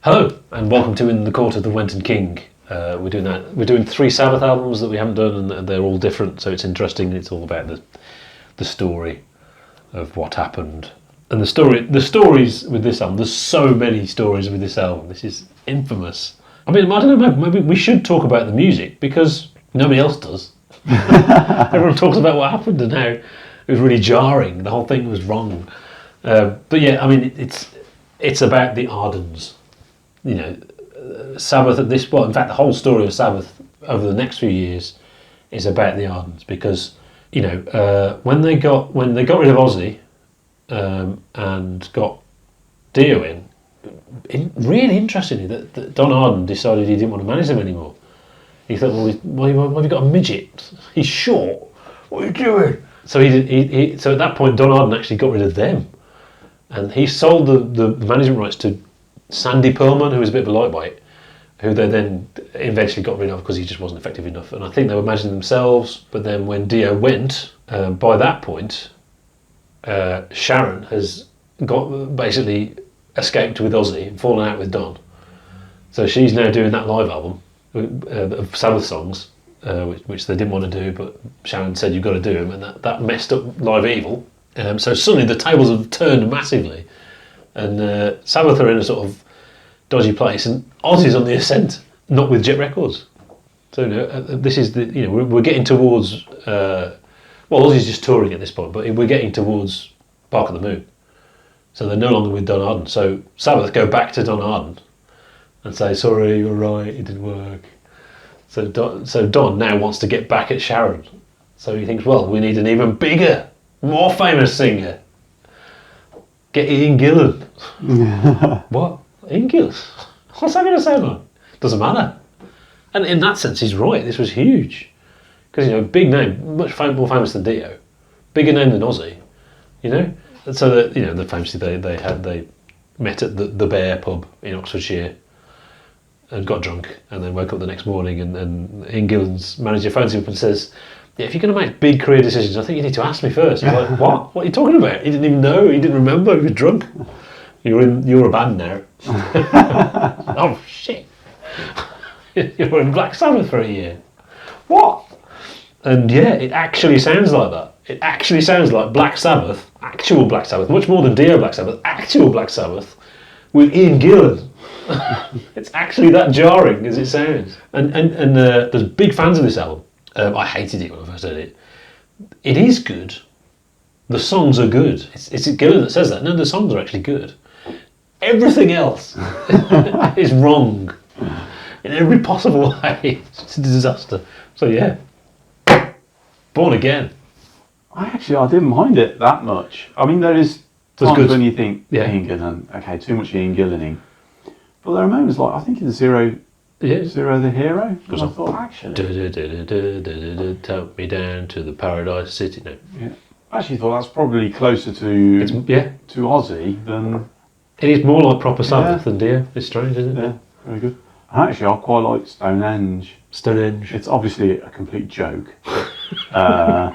Hello, and welcome to In the Court of the Wenton King. We're doing 3 Sabbath albums that we haven't done, and they're all different, so it's interesting. It's all about the story of what happened. And the stories with this album, there's so many stories with this album. This is infamous. I mean, I don't know, maybe we should talk about the music, because nobody else does. Everyone talks about what happened and how it was really jarring. The whole thing was wrong. But yeah, I mean, it's about the Ardens. You know, Sabbath at this point, in fact, the whole story of Sabbath over the next few years is about the Ardens, because, you know, when they got rid of Ozzy and got Dio in, really interestingly, that Don Arden decided he didn't want to manage them anymore. He thought, well, have you got a midget? He's short. What are you doing? So so at that point, Don Arden actually got rid of them, and he sold the management rights to Sandy Pearlman, who was a bit of a lightweight, who they then eventually got rid of because he just wasn't effective enough. And I think they were managing themselves, but then when Dio went, by that point, Sharon has basically escaped with Ozzy and fallen out with Don. So she's now doing that live album of Sabbath songs, which they didn't want to do, but Sharon said, you've got to do them, and that messed up Live Evil. So suddenly the tables have turned massively. And Sabbath are in a sort of dodgy place, and Ozzy's on the ascent, not with Jet Records. So this is we're getting towards. Ozzy's just touring at this point, but we're getting towards Bark of the Moon. So they're no longer with Don Arden. So Sabbath go back to Don Arden and say, "Sorry, you were right, it didn't work." So Don now wants to get back at Sharon. So he thinks, well, we need an even bigger, more famous singer. Get Ian Gillan. What? Ian Gillan? What's that going to sound like? Doesn't matter. And in that sense, he's right. This was huge. Because, big name, much more famous than Dio. Bigger name than Ozzy, And so that, famously they met at the Bear pub in Oxfordshire and got drunk and then woke up the next morning and Ian Gillan's manager phones him up and says, yeah, if you're going to make big career decisions, I think you need to ask me first. He's like, what? What are you talking about? He didn't even know. He didn't remember. He was drunk. You're a band now. Oh, shit. You're in Black Sabbath for a year. What? And yeah, it actually sounds like that. It actually sounds like Black Sabbath, actual Black Sabbath, much more than Dio Black Sabbath, actual Black Sabbath, with Ian Gillan. It's actually that jarring as it sounds. And there's big fans of this album. I hated it when I first heard it. It is good. The songs are good. It's Gillan that says that. No, the songs are actually good. Everything else is wrong in every possible way. It's a disaster. So yeah, Born Again. I didn't mind it that much. I mean, there is times when you think, Ian Gillan, okay, too much Ian Gillaning. But there are moments like, I think in Zero the Hero, because I thought, actually... Take me down to the Paradise City. No. Yeah. I actually thought that's probably closer to Ozzy than... It is more like proper Sabbath than Dio. It's strange, isn't it? Yeah, very good. And actually, I quite like Stonehenge. Stonehenge. It's obviously a complete joke. I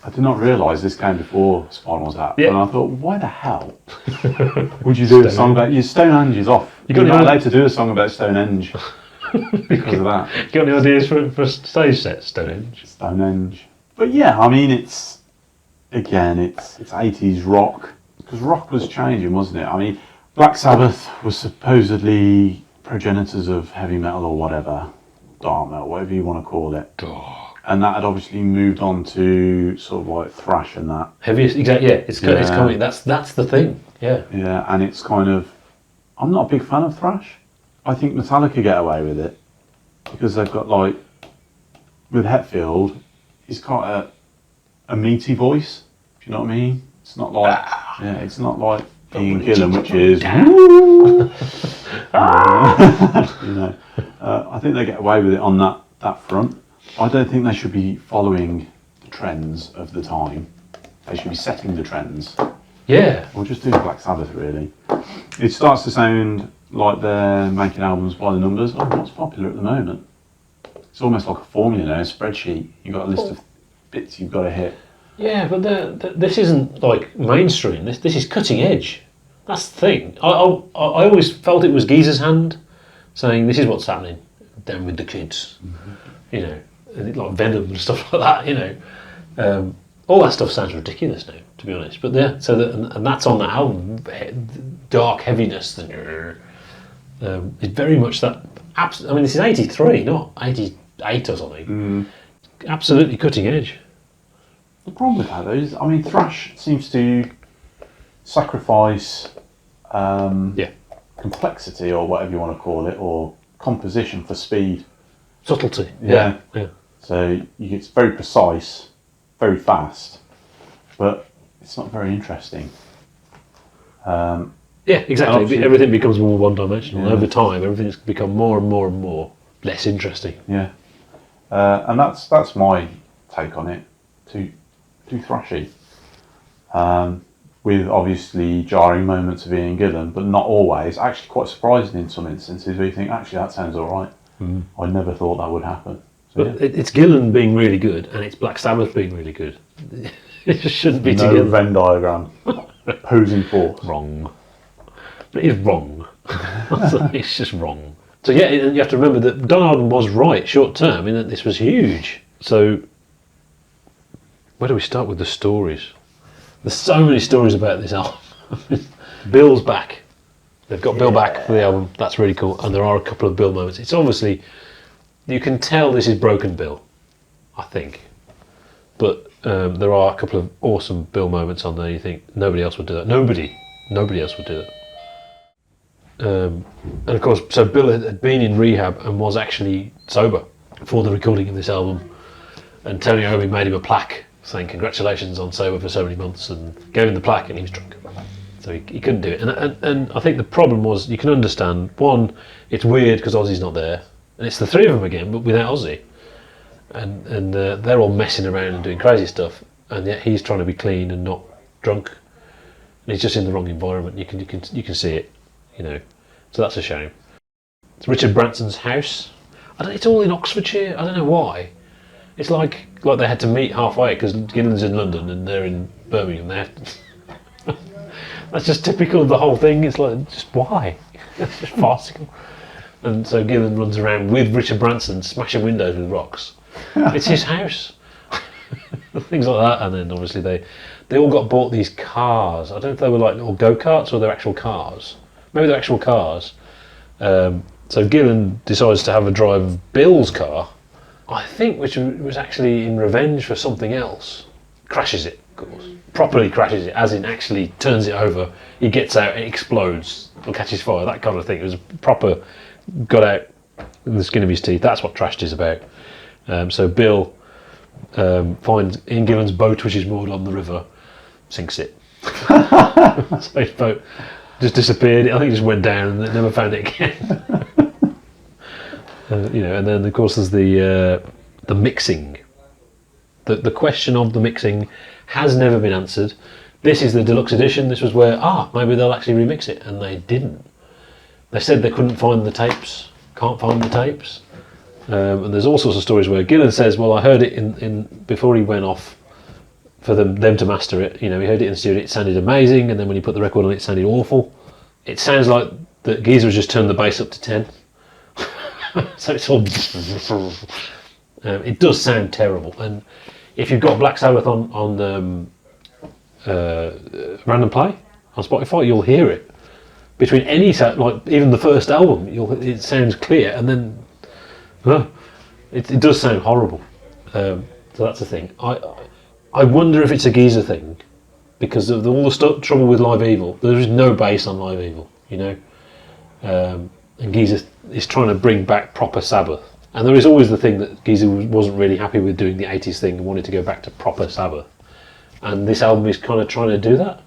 did not realise this came before Spinal Tap, and I thought, why the hell would you do a song about... Stonehenge is off. You're not allowed to do a song about Stonehenge because of that. You got any ideas for stage set, Stonehenge? Stonehenge. But yeah, I mean, it's 80s rock, because rock was changing, wasn't it? I mean, Black Sabbath was supposedly progenitors of heavy metal or whatever, dark metal, whatever you want to call it. And that had obviously moved on to sort of like thrash and that. Heaviest, exactly, yeah. It's coming. That's the thing, yeah. Yeah, and it's kind of... I'm not a big fan of thrash. I think Metallica get away with it because they've got like... With Hetfield, he's got a meaty voice, if you know what I mean. It's not like... it's not like Ian Gillan, which is... I think they get away with it on that front. I don't think they should be following the trends of the time. They should be setting the trends. Yeah. Or just doing Black Sabbath, really. It starts to sound like they're making albums by the numbers. Oh, what's popular at the moment? It's almost like a formula now, a spreadsheet. You've got a list of bits you've got to hit. Yeah, but this isn't like mainstream. This is cutting edge. That's the thing. I always felt it was Geezer's hand saying, this is what's happening, down with the kids. You know, and like Venom and stuff like that, you know. All that stuff sounds ridiculous now, to be honest. But yeah, so and that's on that album, dark heaviness. It's very much that. I mean, this is 83, not 88 or something. Absolutely cutting edge. The problem with that though is, I mean, thrash seems to sacrifice complexity, or whatever you want to call it, or composition for speed. Subtlety. Yeah. Yeah. So it's very precise, very fast, but it's not very interesting. Yeah, exactly. Everything becomes more one-dimensional. Over time, everything's become more and more and more less interesting. Yeah. And that's my take on it. Too thrashy. With obviously jarring moments of Ian Gillan, but not always. Actually quite surprising in some instances where you think, actually that sounds alright. I never thought that would happen. So, but it's Gillan being really good, and it's Black Sabbath being really good. It just shouldn't be no together. Venn diagram. Opposing force. Wrong. It is wrong. It's just wrong. So yeah, you have to remember that Don Arden was right short term in that this was huge. So where do we start with the stories? There's so many stories about this album. Bill's back. They've got Bill back for the album. That's really cool. And there are a couple of Bill moments. It's obviously, you can tell this is broken Bill, I think. But there are a couple of awesome Bill moments on there. You think nobody else would do that. Nobody else would do that. And of course, so Bill had been in rehab and was actually sober for the recording of this album. And Tony Iommi made him a plaque saying congratulations on sober for so many months, and gave him the plaque, and he was drunk. So he couldn't do it. And I think the problem was, you can understand, one, it's weird because Ozzy's not there. And it's the three of them again, but without Ozzy. And they're all messing around and doing crazy stuff, and yet he's trying to be clean and not drunk. And he's just in the wrong environment. You can see it, you know. So that's a shame. It's Richard Branson's house. It's all in Oxfordshire. I don't know why. It's like they had to meet halfway because Gillan's in London and they're in Birmingham. That's just typical of the whole thing. It's like, just why? It's just farcical. And so Gillan runs around with Richard Branson smashing windows with rocks. It's his house. Things like that. And then obviously they all got bought these cars. I don't know if they were like little go-karts or they're actual cars. Maybe they're actual cars. So Gillan decides to have a drive of Bill's car, I think, which was actually in revenge for something else. Crashes it, of course. Properly crashes it, as in actually turns it over. He gets out, it explodes, or catches fire, that kind of thing. It was proper, got out in the skin of his teeth. That's what Trashed is about. So Bill finds Ian Gillan's boat, which is moored on the river, sinks it. So his boat just disappeared. I think it just went down and they never found it again. And then of course there's the mixing. The question of the mixing has never been answered. This is the deluxe edition. This was where maybe they'll actually remix it, and they didn't. They said they couldn't find the tapes. Can't find the tapes. And there's all sorts of stories where Gillan says, well, I heard it in before he went off for them to master it. You know, he heard it in the studio. It sounded amazing, and then when he put the record on, it sounded awful. It sounds like that Geezer has just turned the bass up to 10. So it's all. It does sound terrible, and if you've got Black Sabbath on Random Play on Spotify, you'll hear it. Between any like even the first album, it sounds clear, and then it does sound horrible. So that's the thing. I wonder if it's a Geezer thing, because of all the trouble with Live Evil. There is no bass on Live Evil, you know. And Geezer is trying to bring back proper Sabbath. And there is always the thing that Geezer wasn't really happy with doing the 80s thing and wanted to go back to proper Sabbath. And this album is kind of trying to do that.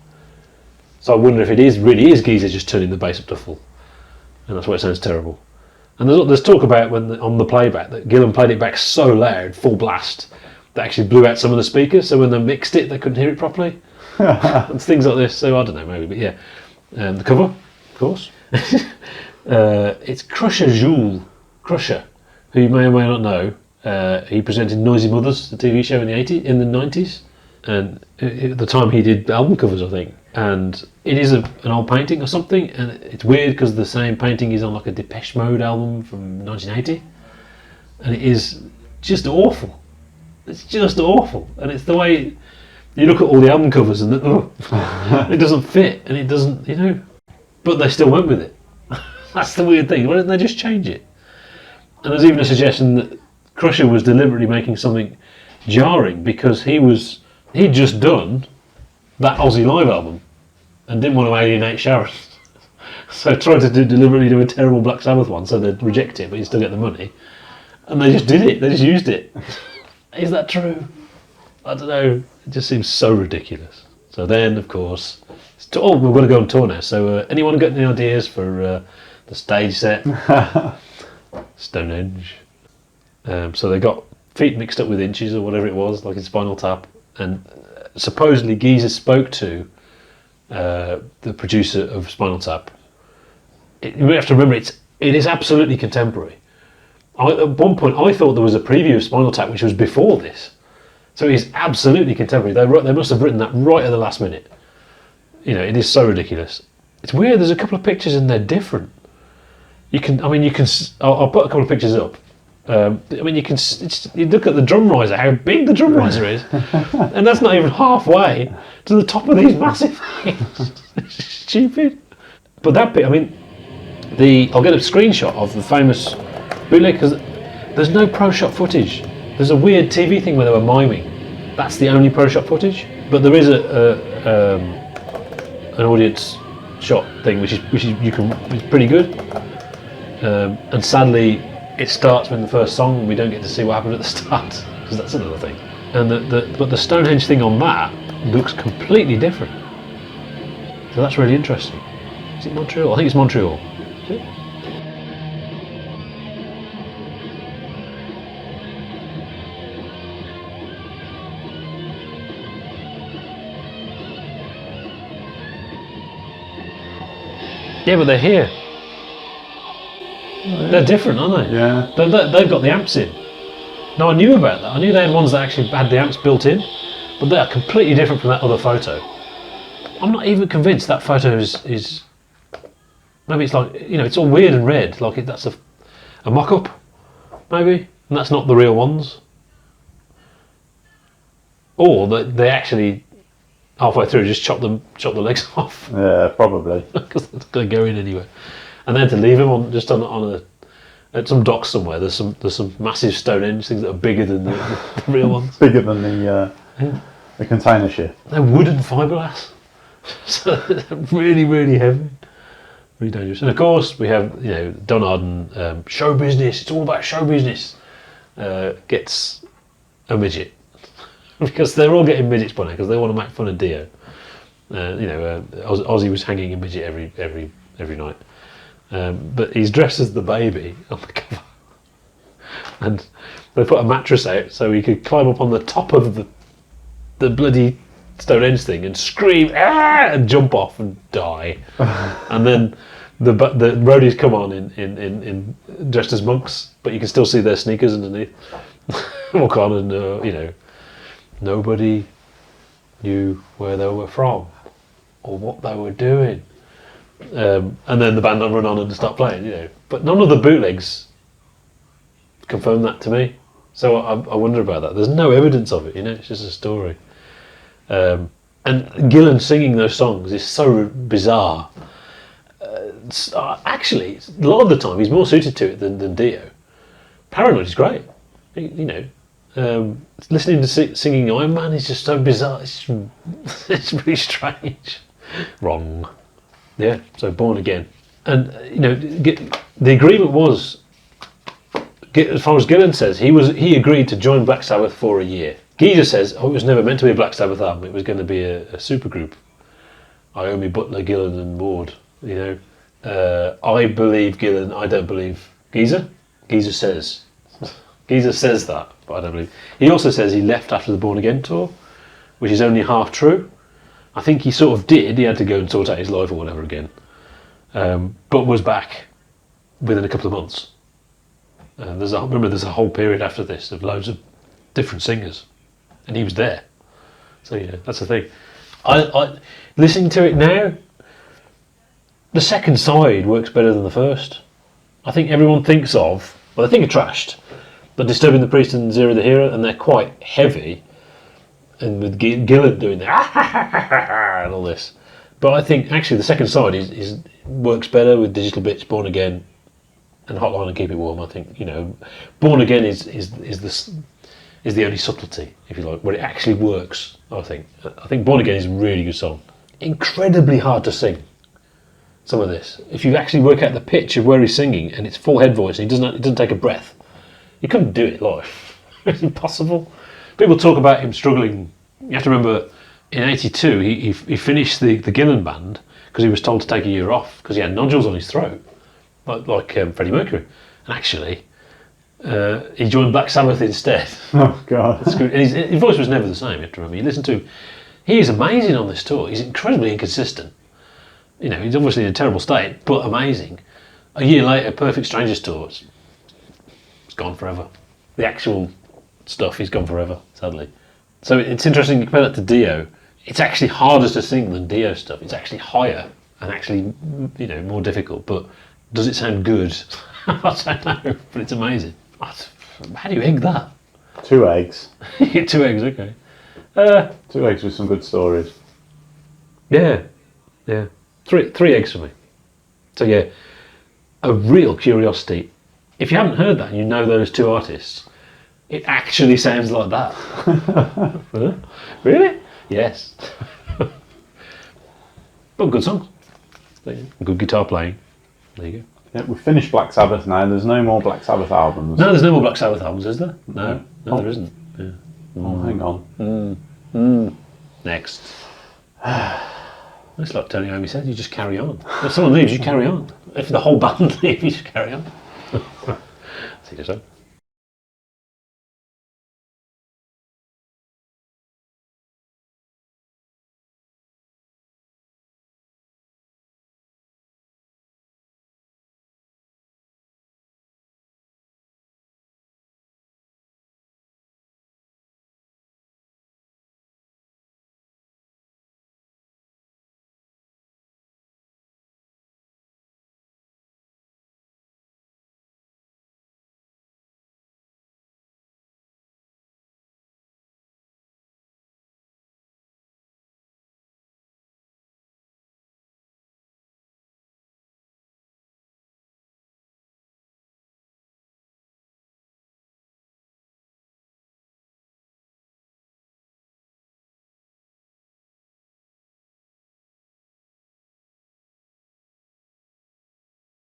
So I wonder if it really is Geezer just turning the bass up to full. And that's why it sounds terrible. And there's talk about on the playback that Gillan played it back so loud, full blast, that actually blew out some of the speakers. So when they mixed it, they couldn't hear it properly. And things like this. So I don't know, maybe. But yeah. The cover, of course. It's Crusher Jules. Crusher, who you may or may not know. He presented Noisy Mothers, the TV show in the 90s, and at the time he did album covers, I think. and it is an old painting or something, and it's weird because the same painting is on like a Depeche Mode album from 1980, and it is just awful. It's just awful, and it's the way you look at all the album covers and it doesn't fit, and it doesn't, but they still went with it. That's the weird thing. Why didn't they just change it? And there's even a suggestion that Crusher was deliberately making something jarring because he'd just done that Aussie Live album and didn't want to alienate Sharon. So tried to deliberately do a terrible Black Sabbath one so they'd reject it but you'd still get the money. And they just did it, they just used it. Is that true? I don't know, it just seems so ridiculous. So then, of course, we're going to go on tour now, so anyone got any ideas for the stage set? Stonehenge. So they got feet mixed up with inches or whatever it was, like in Spinal Tap, and supposedly Geezer spoke to the producer of Spinal Tap. You have to remember, it is absolutely contemporary. At one point I thought there was a preview of Spinal Tap which was before this, so it is absolutely contemporary. They must have written that right at the last minute. It is so ridiculous. It's weird, there's a couple of pictures and they're different. I'll put a couple of pictures up. You look at the drum riser, how big the drum riser is, and that's not even halfway to the top of these massive things. It's stupid. But that bit, I'll get a screenshot of the famous bootleg because there's no pro shot footage. There's a weird TV thing where they were miming. That's the only pro shot footage. But there is an audience shot thing, which is pretty good. And sadly, it starts with the first song, and we don't get to see what happened at the start because that's another thing. And but the Stonehenge thing on that looks completely different. So that's really interesting. Is it Montreal? I think it's Montreal. Is it? Yeah, but they're here. They're different, aren't they? Yeah. They've got the amps in. No, I knew about that. I knew they had ones that actually had the amps built in, but they are completely different from that other photo. I'm not even convinced that photo is maybe it's like, it's all weird and red, like that's a mock-up, maybe, and that's not the real ones. Or they actually halfway through just chop the legs off. Yeah, probably. Because it's going to go in anyway. And then to leave them at some dock somewhere. There's some massive Stonehenge things that are bigger than the real ones. Bigger than the container ship. They're wood and fiberglass, so they're really, really heavy, really dangerous. And of course we have Don Arden, show business. It's all about show business. Gets a midget because they're all getting midgets by now because they want to make fun of Dio. Ozzy was hanging a midget every night. But he's dressed as the baby on the cover, and they put a mattress out so he could climb up on the top of the bloody Stonehenge thing and scream and jump off and die. And then the roadies come on in dressed as monks, but you can still see their sneakers underneath. Walk on and nobody knew where they were from or what they were doing. And then the band run on and start playing, But none of the bootlegs confirm that to me. So I wonder about that. There's no evidence of it, it's just a story. And Gillan singing those songs is so bizarre. Actually, a lot of the time he's more suited to it than Dio. Paranoid is great. Listening to singing Iommi is just so bizarre. It's really strange. Wrong. Yeah, so Born Again. And, the agreement was, as far as Gillan says, he agreed to join Black Sabbath for a year. Geezer says, it was never meant to be a Black Sabbath album, it was going to be a supergroup. Iommi, Butler, Gillan and Ward, I believe Gillan, I don't believe Geezer. Geezer says that, but I don't believe. He also says he left after the Born Again tour, which is only half true. I think he sort of did. He had to go and sort out his life or whatever again, but was back within a couple of months. There's a whole period after this of loads of different singers, and he was there. So that's the thing. I listening to it now, the second side works better than the first. I think everyone thinks of, well, they think of Trashed, but Disturbing the Priest and Zero the Hero, and they're quite heavy, and with Gillan doing the and all this. But I think actually the second side is works better with Digital Bits, Born Again, and Hotline and Keep It Warm. I think Born Again is the only subtlety, if you like, where it actually works. I think Born Again is a really good song. Incredibly hard to sing. Some of this, if you actually work out the pitch of where he's singing, and it's full head voice, and he doesn't take a breath, you couldn't do it live. It's impossible. People talk about him struggling. You have to remember, in '82, he finished the Gillan band because he was told to take a year off because he had nodules on his throat, like Freddie Mercury, and actually he joined Black Sabbath instead. Oh God! And his voice was never the same. You have to remember. You listen to him; he is amazing on this tour. He's incredibly inconsistent. He's obviously in a terrible state, but amazing. A year later, Perfect Strangers tour, it's gone forever. The actual stuff is gone forever, sadly. So it's interesting you compare that to Dio. It's actually harder to sing than Dio stuff. It's actually higher and actually, more difficult. But does it sound good? I don't know, but it's amazing. How do you egg that? 2 eggs. 2 eggs, okay. 2 eggs with some good stories. Yeah. 3 eggs for me. So yeah, a real curiosity. If you haven't heard that and you know those 2 artists, it actually sounds like that. Huh? Really? Yes. But good songs. Good guitar playing. There you go. Yeah, we've finished Black Sabbath now. There's no more Black Sabbath albums. No, there's no more Black Sabbath albums, is there? No, there isn't. Yeah. Oh, hang on. Next. It's like Tony Iommi said, you just carry on. If someone leaves, you carry on. If the whole band leaves, you just carry on. See you soon.